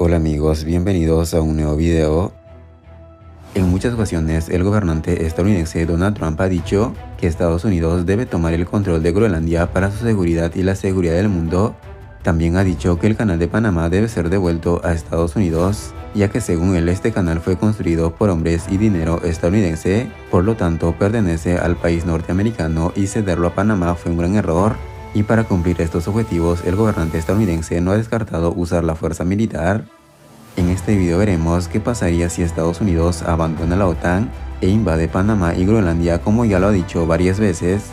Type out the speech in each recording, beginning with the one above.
Hola amigos, bienvenidos a un nuevo video. En muchas ocasiones el gobernante estadounidense Donald Trump ha dicho que Estados Unidos debe tomar el control de Groenlandia para su seguridad y la seguridad del mundo. También ha dicho que el canal de Panamá debe ser devuelto a Estados Unidos, ya que según él este canal fue construido por hombres y dinero estadounidense, por lo tanto pertenece al país norteamericano y cederlo a Panamá fue un gran error. Y para cumplir estos objetivos, el gobernante estadounidense no ha descartado usar la fuerza militar. En este video veremos qué pasaría si Estados Unidos abandona la OTAN e invade Panamá y Groenlandia, como ya lo ha dicho varias veces.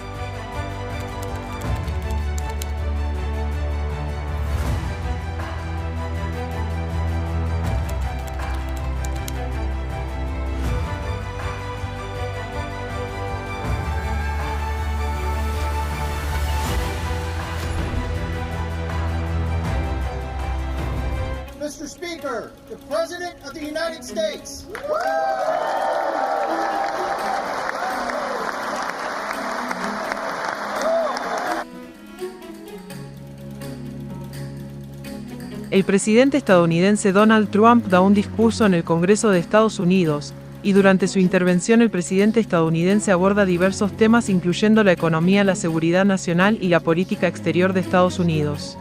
Mr. Speaker, the President of the United States. El presidente estadounidense Donald Trump da un discurso en el Congreso de Estados Unidos, y durante su intervención el presidente estadounidense aborda diversos temas incluyendo la economía, la seguridad nacional y la política exterior de Estados Unidos.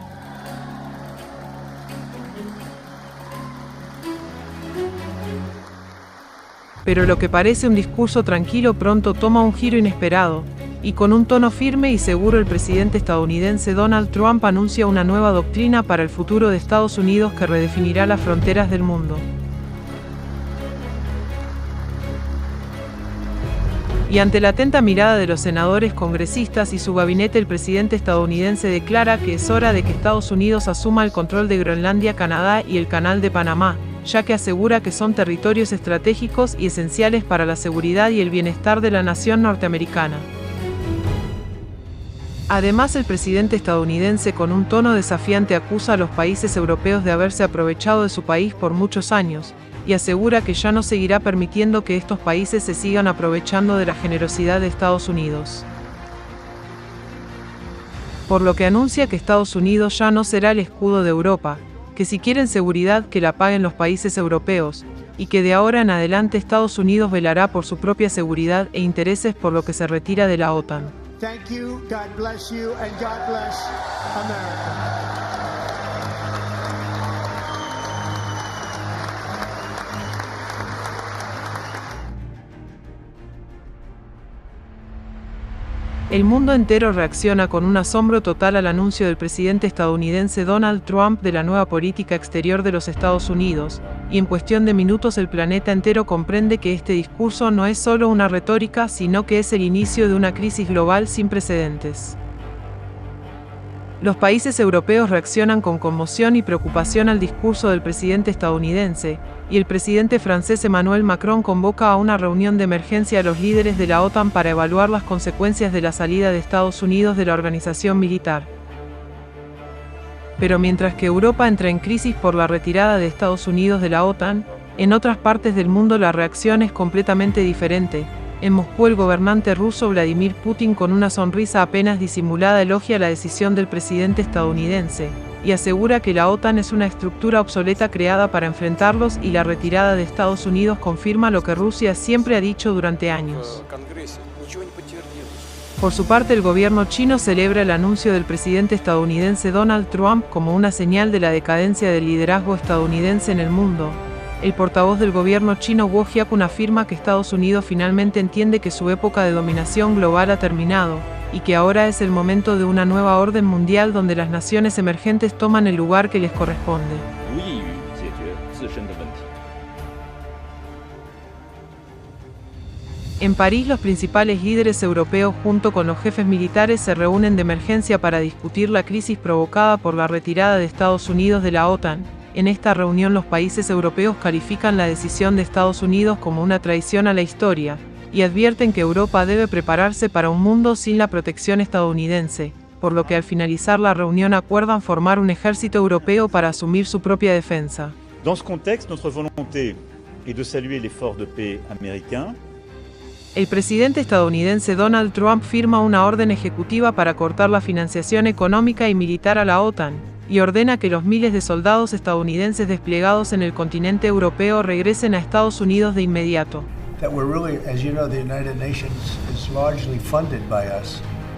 Pero lo que parece un discurso tranquilo pronto toma un giro inesperado, y con un tono firme y seguro el presidente estadounidense Donald Trump anuncia una nueva doctrina para el futuro de Estados Unidos que redefinirá las fronteras del mundo. Y ante la atenta mirada de los senadores, congresistas y su gabinete, el presidente estadounidense declara que es hora de que Estados Unidos asuma el control de Groenlandia, Canadá y el Canal de Panamá, ya que asegura que son territorios estratégicos y esenciales para la seguridad y el bienestar de la nación norteamericana. Además, el presidente estadounidense con un tono desafiante acusa a los países europeos de haberse aprovechado de su país por muchos años, y asegura que ya no seguirá permitiendo que estos países se sigan aprovechando de la generosidad de Estados Unidos. Por lo que anuncia que Estados Unidos ya no será el escudo de Europa, que si quieren seguridad que la paguen los países europeos, y que de ahora en adelante Estados Unidos velará por su propia seguridad e intereses, por lo que se retira de la OTAN. Thank you, God bless you, and God bless America. El mundo entero reacciona con un asombro total al anuncio del presidente estadounidense Donald Trump de la nueva política exterior de los Estados Unidos, y en cuestión de minutos el planeta entero comprende que este discurso no es solo una retórica, sino que es el inicio de una crisis global sin precedentes. Los países europeos reaccionan con conmoción y preocupación al discurso del presidente estadounidense, y el presidente francés Emmanuel Macron convoca a una reunión de emergencia a los líderes de la OTAN para evaluar las consecuencias de la salida de Estados Unidos de la organización militar. Pero mientras que Europa entra en crisis por la retirada de Estados Unidos de la OTAN, en otras partes del mundo la reacción es completamente diferente. En Moscú, el gobernante ruso Vladimir Putin, con una sonrisa apenas disimulada, elogia la decisión del presidente estadounidense y asegura que la OTAN es una estructura obsoleta creada para enfrentarlos, y la retirada de Estados Unidos confirma lo que Rusia siempre ha dicho durante años. Por su parte, el gobierno chino celebra el anuncio del presidente estadounidense Donald Trump como una señal de la decadencia del liderazgo estadounidense en el mundo. El portavoz del gobierno chino Guo Jiakun afirma que Estados Unidos finalmente entiende que su época de dominación global ha terminado, y que ahora es el momento de una nueva orden mundial donde las naciones emergentes toman el lugar que les corresponde. En París, los principales líderes europeos junto con los jefes militares se reúnen de emergencia para discutir la crisis provocada por la retirada de Estados Unidos de la OTAN. En esta reunión los países europeos califican la decisión de Estados Unidos como una traición a la historia, y advierten que Europa debe prepararse para un mundo sin la protección estadounidense, por lo que al finalizar la reunión acuerdan formar un ejército europeo para asumir su propia defensa. Dans ce contexte, notre volonté est de saluer l'effort de paix américain. El presidente estadounidense Donald Trump firma una orden ejecutiva para cortar la financiación económica y militar a la OTAN, y ordena que los miles de soldados estadounidenses desplegados en el continente europeo regresen a Estados Unidos de inmediato.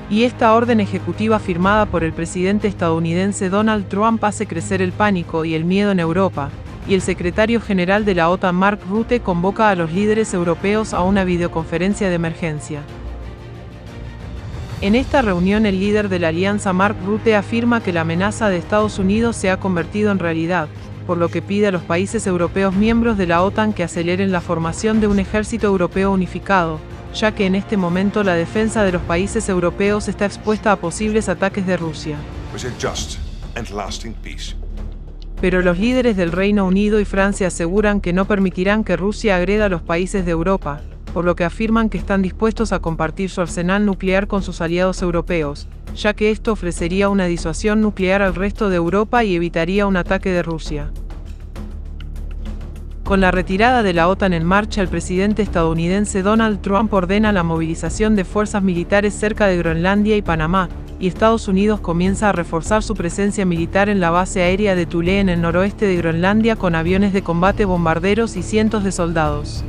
Y esta orden ejecutiva firmada por el presidente estadounidense Donald Trump hace crecer el pánico y el miedo en Europa, y el secretario general de la OTAN Mark Rutte convoca a los líderes europeos a una videoconferencia de emergencia. En esta reunión el líder de la alianza Mark Rutte afirma que la amenaza de Estados Unidos se ha convertido en realidad, por lo que pide a los países europeos miembros de la OTAN que aceleren la formación de un ejército europeo unificado, ya que en este momento la defensa de los países europeos está expuesta a posibles ataques de Rusia. Pero los líderes del Reino Unido y Francia aseguran que no permitirán que Rusia agreda a los países de Europa, por lo que afirman que están dispuestos a compartir su arsenal nuclear con sus aliados europeos, ya que esto ofrecería una disuasión nuclear al resto de Europa y evitaría un ataque de Rusia. Con la retirada de la OTAN en marcha, el presidente estadounidense Donald Trump ordena la movilización de fuerzas militares cerca de Groenlandia y Panamá, y Estados Unidos comienza a reforzar su presencia militar en la base aérea de Thule en el noroeste de Groenlandia con aviones de combate, bombarderos y cientos de soldados.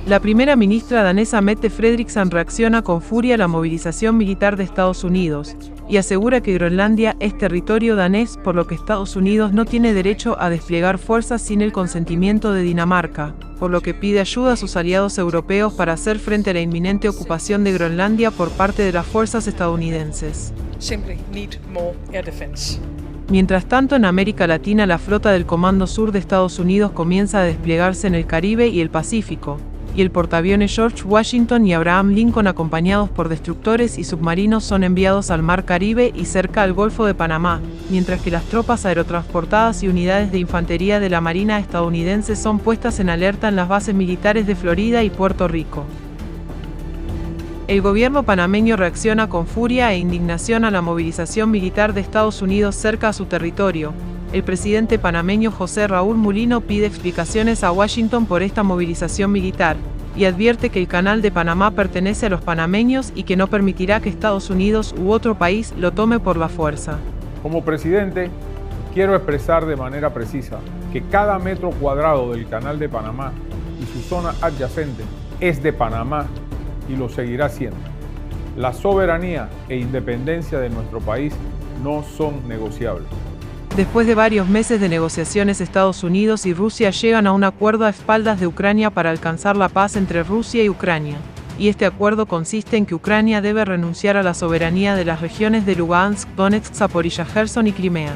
La primera ministra danesa Mette Frederiksen reacciona con furia a la movilización militar de Estados Unidos y asegura que Groenlandia es territorio danés, por lo que Estados Unidos no tiene derecho a desplegar fuerzas sin el consentimiento de Dinamarca, por lo que pide ayuda a sus aliados europeos para hacer frente a la inminente ocupación de Groenlandia por parte de las fuerzas estadounidenses. Mientras tanto, en América Latina, la flota del Comando Sur de Estados Unidos comienza a desplegarse en el Caribe y el Pacífico, y el portaaviones George Washington y Abraham Lincoln, acompañados por destructores y submarinos, son enviados al Mar Caribe y cerca al Golfo de Panamá, mientras que las tropas aerotransportadas y unidades de infantería de la Marina estadounidense son puestas en alerta en las bases militares de Florida y Puerto Rico. El gobierno panameño reacciona con furia e indignación a la movilización militar de Estados Unidos cerca a su territorio. El presidente panameño José Raúl Mulino pide explicaciones a Washington por esta movilización militar, y advierte que el Canal de Panamá pertenece a los panameños y que no permitirá que Estados Unidos u otro país lo tome por la fuerza. Como presidente, quiero expresar de manera precisa que cada metro cuadrado del Canal de Panamá y su zona adyacente es de Panamá y lo seguirá siendo. La soberanía e independencia de nuestro país no son negociables. Después de varios meses de negociaciones, Estados Unidos y Rusia llegan a un acuerdo a espaldas de Ucrania para alcanzar la paz entre Rusia y Ucrania. Y este acuerdo consiste en que Ucrania debe renunciar a la soberanía de las regiones de Lugansk, Donetsk, Zaporizhia, Gerson y Crimea.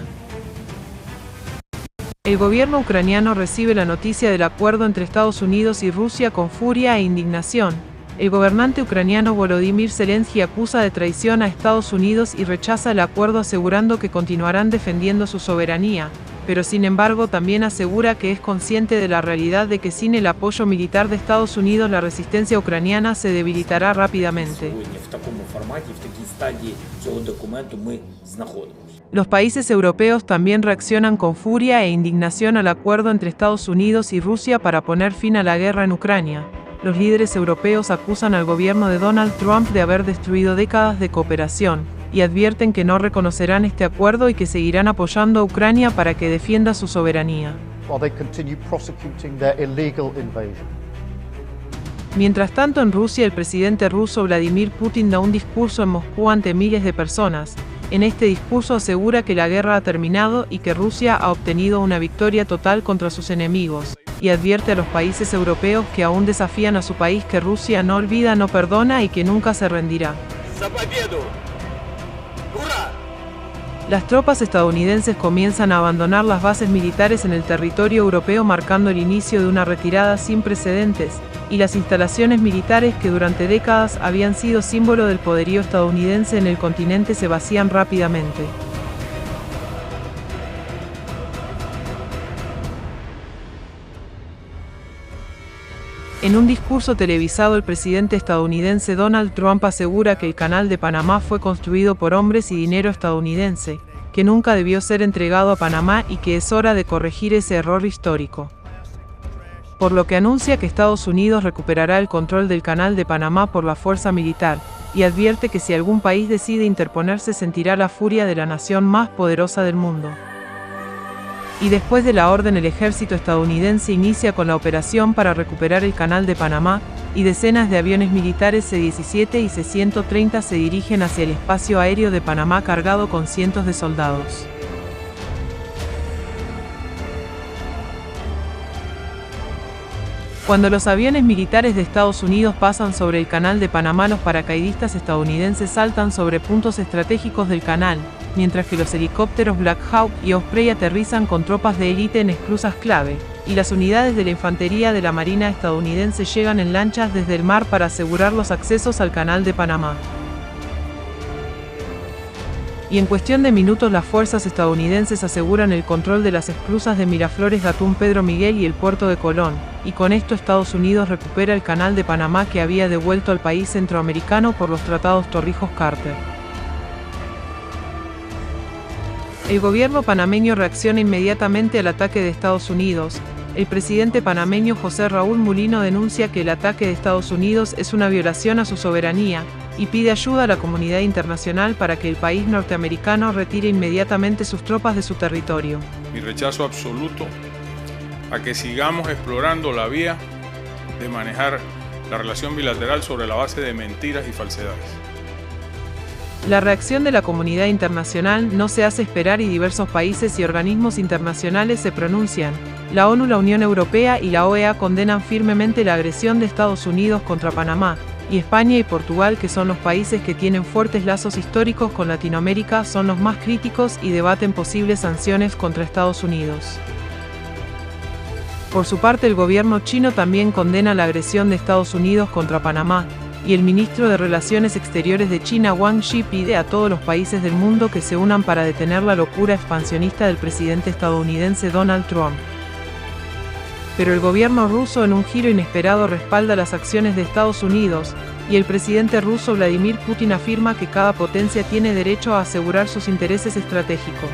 El gobierno ucraniano recibe la noticia del acuerdo entre Estados Unidos y Rusia con furia e indignación. El gobernante ucraniano Volodymyr Zelensky acusa de traición a Estados Unidos y rechaza el acuerdo, asegurando que continuarán defendiendo su soberanía, pero sin embargo también asegura que es consciente de la realidad de que sin el apoyo militar de Estados Unidos la resistencia ucraniana se debilitará rápidamente. Los países europeos también reaccionan con furia e indignación al acuerdo entre Estados Unidos y Rusia para poner fin a la guerra en Ucrania. Los líderes europeos acusan al gobierno de Donald Trump de haber destruido décadas de cooperación, y advierten que no reconocerán este acuerdo y que seguirán apoyando a Ucrania para que defienda su soberanía. Mientras tanto, en Rusia, el presidente ruso Vladimir Putin da un discurso en Moscú ante miles de personas. En este discurso asegura que la guerra ha terminado y que Rusia ha obtenido una victoria total contra sus enemigos, y advierte a los países europeos que aún desafían a su país que Rusia no olvida, no perdona y que nunca se rendirá. Las tropas estadounidenses comienzan a abandonar las bases militares en el territorio europeo, marcando el inicio de una retirada sin precedentes, y las instalaciones militares que durante décadas habían sido símbolo del poderío estadounidense en el continente se vacían rápidamente. En un discurso televisado, el presidente estadounidense Donald Trump asegura que el Canal de Panamá fue construido por hombres y dinero estadounidense, que nunca debió ser entregado a Panamá y que es hora de corregir ese error histórico. Por lo que anuncia que Estados Unidos recuperará el control del Canal de Panamá por la fuerza militar, y advierte que si algún país decide interponerse sentirá la furia de la nación más poderosa del mundo. Y después de la orden, el ejército estadounidense inicia con la operación para recuperar el Canal de Panamá, y decenas de aviones militares C-17 y C-130 se dirigen hacia el espacio aéreo de Panamá cargado con cientos de soldados. Cuando los aviones militares de Estados Unidos pasan sobre el Canal de Panamá, los paracaidistas estadounidenses saltan sobre puntos estratégicos del canal, mientras que los helicópteros Black Hawk y Osprey aterrizan con tropas de élite en esclusas clave, y las unidades de la infantería de la Marina estadounidense llegan en lanchas desde el mar para asegurar los accesos al Canal de Panamá. Y en cuestión de minutos las fuerzas estadounidenses aseguran el control de las esclusas de Miraflores, Gatún, Pedro Miguel y el puerto de Colón, y con esto Estados Unidos recupera el Canal de Panamá que había devuelto al país centroamericano por los tratados Torrijos-Carter. El gobierno panameño reacciona inmediatamente al ataque de Estados Unidos. El presidente panameño José Raúl Mulino denuncia que el ataque de Estados Unidos es una violación a su soberanía, y pide ayuda a la comunidad internacional para que el país norteamericano retire inmediatamente sus tropas de su territorio. Mi rechazo absoluto a que sigamos explorando la vía de manejar la relación bilateral sobre la base de mentiras y falsedades. La reacción de la comunidad internacional no se hace esperar y diversos países y organismos internacionales se pronuncian. La ONU, la Unión Europea y la OEA condenan firmemente la agresión de Estados Unidos contra Panamá, y España y Portugal, que son los países que tienen fuertes lazos históricos con Latinoamérica, son los más críticos y debaten posibles sanciones contra Estados Unidos. Por su parte, el gobierno chino también condena la agresión de Estados Unidos contra Panamá, y el ministro de Relaciones Exteriores de China, Wang Yi, pide a todos los países del mundo que se unan para detener la locura expansionista del presidente estadounidense Donald Trump. Pero el gobierno ruso, en un giro inesperado, respalda las acciones de Estados Unidos, y el presidente ruso Vladimir Putin afirma que cada potencia tiene derecho a asegurar sus intereses estratégicos.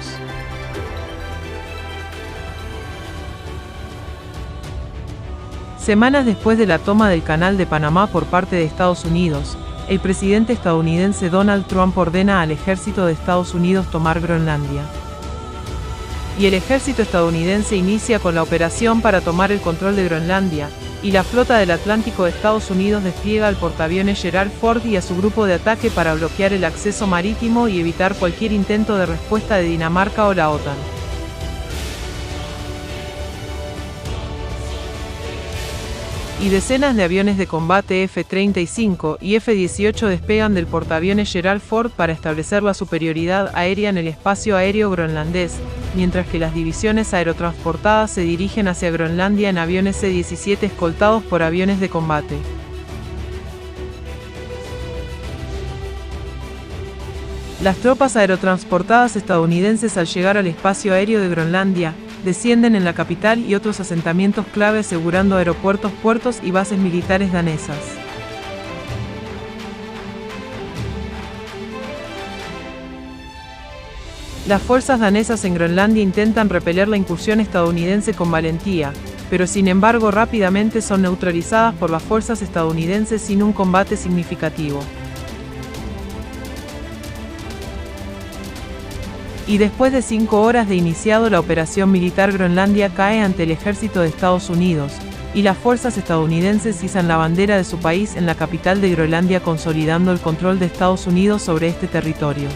Semanas después de la toma del Canal de Panamá por parte de Estados Unidos, el presidente estadounidense Donald Trump ordena al ejército de Estados Unidos tomar Groenlandia. Y el ejército estadounidense inicia con la operación para tomar el control de Groenlandia, y la flota del Atlántico de Estados Unidos despliega al portaaviones Gerald Ford y a su grupo de ataque para bloquear el acceso marítimo y evitar cualquier intento de respuesta de Dinamarca o la OTAN. Y decenas de aviones de combate F-35 y F-18 despegan del portaaviones Gerald Ford para establecer la superioridad aérea en el espacio aéreo groenlandés, mientras que las divisiones aerotransportadas se dirigen hacia Groenlandia en aviones C-17 escoltados por aviones de combate. Las tropas aerotransportadas estadounidenses, al llegar al espacio aéreo de Groenlandia, descienden en la capital y otros asentamientos clave, asegurando aeropuertos, puertos y bases militares danesas. Las fuerzas danesas en Groenlandia intentan repeler la incursión estadounidense con valentía, pero sin embargo rápidamente son neutralizadas por las fuerzas estadounidenses sin un combate significativo. Y después de 5 horas de iniciado la operación militar, Groenlandia cae ante el ejército de Estados Unidos, y las fuerzas estadounidenses izan la bandera de su país en la capital de Groenlandia, consolidando el control de Estados Unidos sobre este territorio.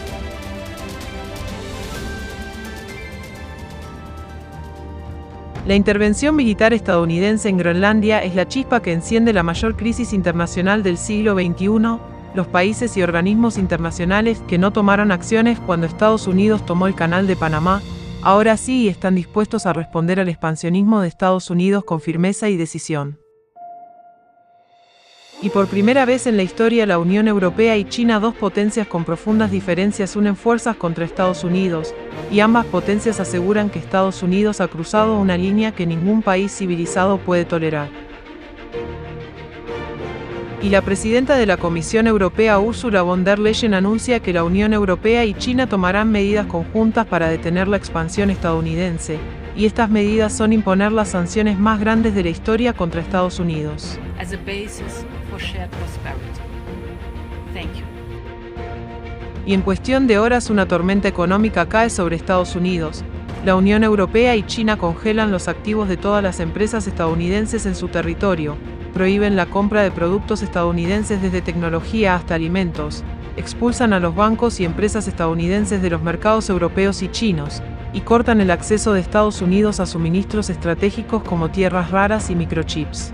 La intervención militar estadounidense en Groenlandia es la chispa que enciende la mayor crisis internacional del siglo XXI. Los países y organismos internacionales que no tomaron acciones cuando Estados Unidos tomó el Canal de Panamá, ahora sí están dispuestos a responder al expansionismo de Estados Unidos con firmeza y decisión. Y por primera vez en la historia, la Unión Europea y China, dos potencias con profundas diferencias, unen fuerzas contra Estados Unidos, y ambas potencias aseguran que Estados Unidos ha cruzado una línea que ningún país civilizado puede tolerar. Y la presidenta de la Comisión Europea, Ursula von der Leyen, anuncia que la Unión Europea y China tomarán medidas conjuntas para detener la expansión estadounidense, y estas medidas son imponer las sanciones más grandes de la historia contra Estados Unidos. As a basis for shared prosperity. Thank you. y en cuestión de horas una tormenta económica cae sobre Estados Unidos. La Unión Europea y China congelan los activos de todas las empresas estadounidenses en su territorio, prohíben la compra de productos estadounidenses desde tecnología hasta alimentos, expulsan a los bancos y empresas estadounidenses de los mercados europeos y chinos, y cortan el acceso de Estados Unidos a suministros estratégicos como tierras raras y microchips.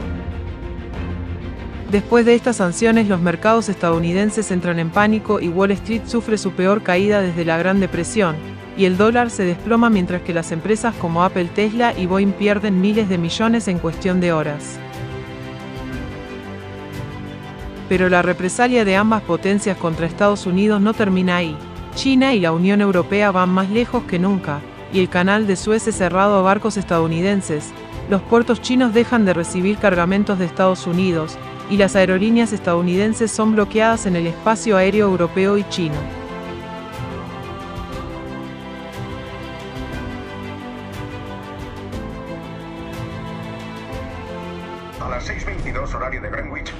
Después de estas sanciones, los mercados estadounidenses entran en pánico y Wall Street sufre su peor caída desde la Gran Depresión, y el dólar se desploma mientras que las empresas como Apple, Tesla y Boeing pierden miles de millones en cuestión de horas. Pero la represalia de ambas potencias contra Estados Unidos no termina ahí. China y la Unión Europea van más lejos que nunca, y el canal de Suez es cerrado a barcos estadounidenses, los puertos chinos dejan de recibir cargamentos de Estados Unidos, y las aerolíneas estadounidenses son bloqueadas en el espacio aéreo europeo y chino. A las 6:22 horario de Greenwich,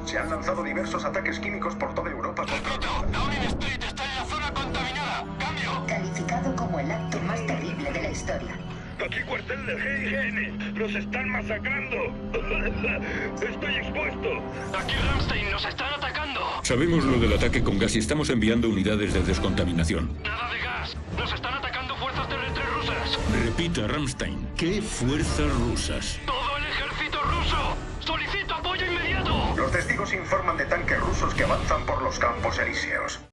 se han lanzado diversos ataques químicos por toda Europa contra... Downing Street está en la zona contaminada. ¡Cambio! Calificado como el acto más terrible de la historia. Aquí cuartel del GIGN. ¡Los están masacrando! ¡Estoy expuesto! Aquí Ramstein, nos están atacando. Sabemos lo del ataque con gas y estamos enviando unidades de descontaminación. Nada de gas. Nos están atacando fuerzas terrestres rusas. Repita, Ramstein. ¿Qué fuerzas rusas? ¡Todo el ejército ruso! ¡Solicito apoyo inmediato! Los testigos informan de tanques rusos que avanzan por los campos elíseos.